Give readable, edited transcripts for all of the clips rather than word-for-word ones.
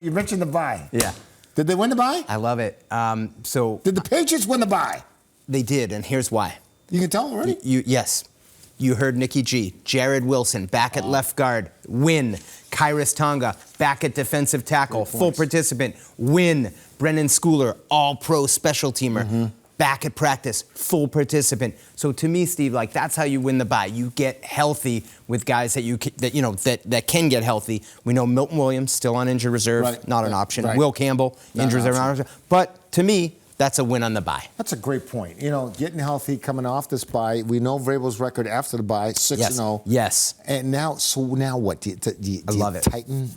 You mentioned the bye. Yeah. Did they win the bye? I love it. Did the Patriots win the bye? They did, and here's why. You can tell already? Yes. You heard Nikki G. Jared Wilson back at left guard. Win. Kairos Tonga back at defensive tackle. Full participant. Win. Brennan Schooler, all-pro special teamer. Back at practice. Full participant. So to me, Steve, like that's how you win the bye. You get healthy with guys that can get healthy. We know Milton Williams still on injured reserve, not an option. Right. Will Campbell, injured reserve, not an option. But to me, that's a win on the bye. That's a great point. You know, getting healthy, coming off this bye. We know Vrabel's record after the bye, 6-0. Yes. And now what? Do you love it.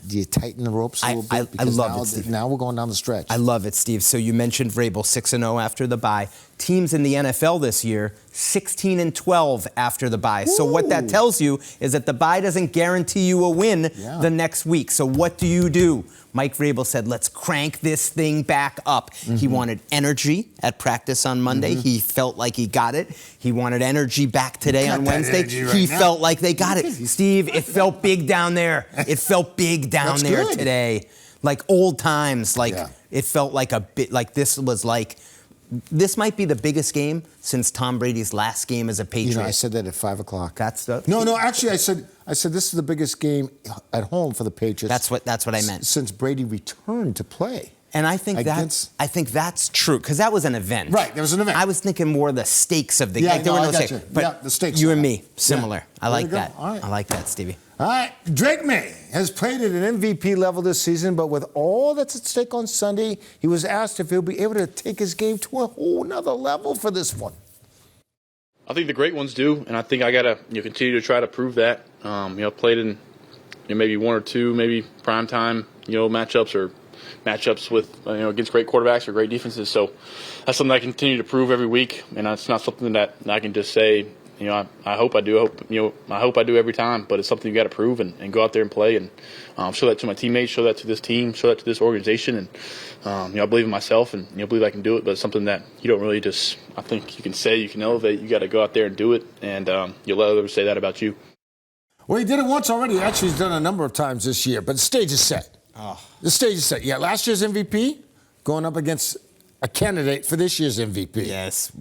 Do you tighten the ropes a little bit? I love it, Steve. Now we're going down the stretch. I love it, Steve. So you mentioned Vrabel, 6-0 after the bye. Teams in the NFL this year, 16-12 after the bye. So what that tells you is that the bye doesn't guarantee you a win the next week. So what do? Mike Vrabel said, let's crank this thing back up. He wanted energy at practice on Monday. He felt like he got it. He wanted energy back today on Wednesday. He felt like they got it. Steve, it felt big down there. It felt big down there today. Like old times. Like it felt like a bit like this was like, this might be the biggest game since Tom Brady's last game as a Patriot. You know, I said that at 5 o'clock. That's the No, actually, I said this is the biggest game at home for the Patriots. That's what I meant. Since Brady returned to play. And I think that's true because that was an event. Right, there was an event. I was thinking more the stakes of the game. Yeah, there were no stakes. You. But the stakes. You and me, similar. Yeah. I like that. All right. I like that, Stevie. All right, Drake May has played at an MVP level this season, but with all that's at stake on Sunday, he was asked if he'll be able to take his game to a whole nother level for this one. I think the great ones do, and I think I gotta continue to try to prove that. Played in maybe one or two, maybe primetime matchups with against great quarterbacks or great defenses. So that's something I continue to prove every week, and it's not something that I can just say. I hope I do. I hope I do every time, but it's something you got to prove and go out there and play and show that to my teammates, show that to this team, show that to this organization, and I believe in myself and believe I can do it. But it's something that you don't really just. I think you can say you can elevate. You got to go out there and do it, and you'll let others say that about you. Well, he did it once already. Actually, he's done it a number of times this year, but the stage is set. The stage is set. Yeah, last year's MVP going up against a candidate for this year's MVP. Yes,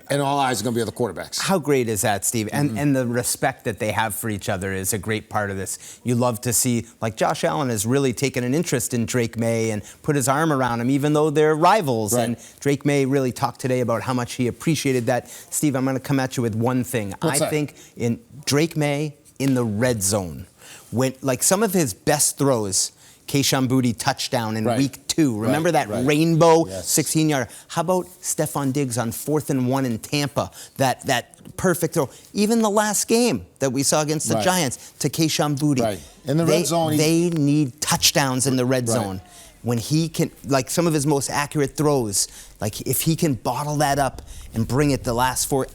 and all eyes are going to be on the quarterbacks. How great is that, Steve? And the respect that they have for each other is a great part of this. You love to see, like Josh Allen has really taken an interest in Drake May and put his arm around him, even though they're rivals. Right. And Drake May really talked today about how much he appreciated that. Steve, I'm going to come at you with one thing. What's that? I think in Drake May in the red zone, when like some of his best throws, Kayshon Boutte touchdown in week 2. Remember that rainbow 16-yarder? How about Stephon Diggs on 4th and 1 in Tampa? That perfect throw. Even the last game that we saw against the Giants to Kayshon Boutte. Right. In the red zone. They need touchdowns in the red zone. When he can, like some of his most accurate throws, like if he can bottle that up and bring it the last 4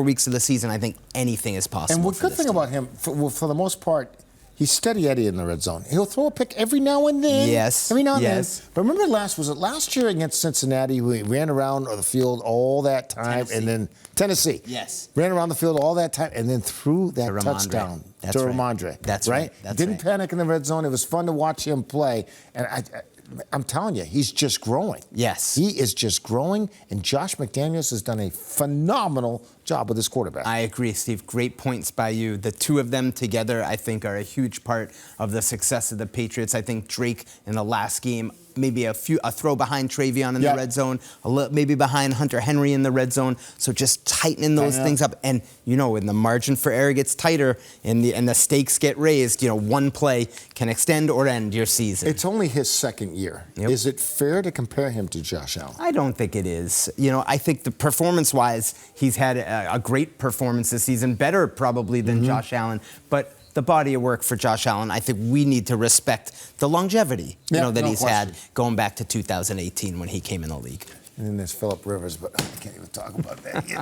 weeks of the season, I think anything is possible. And one good thing about him, for the most part, he's steady Eddie in the red zone. He'll throw a pick every now and then. Yes. Every now and then. But remember last year against Cincinnati, we ran around the field all that time, and then Tennessee. Yes. Ran around the field all that time, and then threw that touchdown to Ramondre. That's right. Didn't panic in the red zone. It was fun to watch him play, and I'm telling you, he's just growing. Yes. He is just growing, and Josh McDaniels has done a phenomenal job with his quarterback. I agree, Steve. Great points by you. The two of them together, I think, are a huge part of the success of the Patriots. I think Drake in the last game, maybe a throw behind Travion in the red zone, maybe behind Hunter Henry in the red zone. So just tightening those things up. And, when the margin for error gets tighter and the stakes get raised, one play can extend or end your season. It's only his second year. Yep. Is it fair to compare him to Josh Allen? I don't think it is. I think the performance-wise, he's had a great performance this season, better probably than Josh Allen. But the body of work for Josh Allen, I think we need to respect the longevity that he's had going back to 2018 when he came in the league. And then there's Phillip Rivers, but I can't even talk about that yet.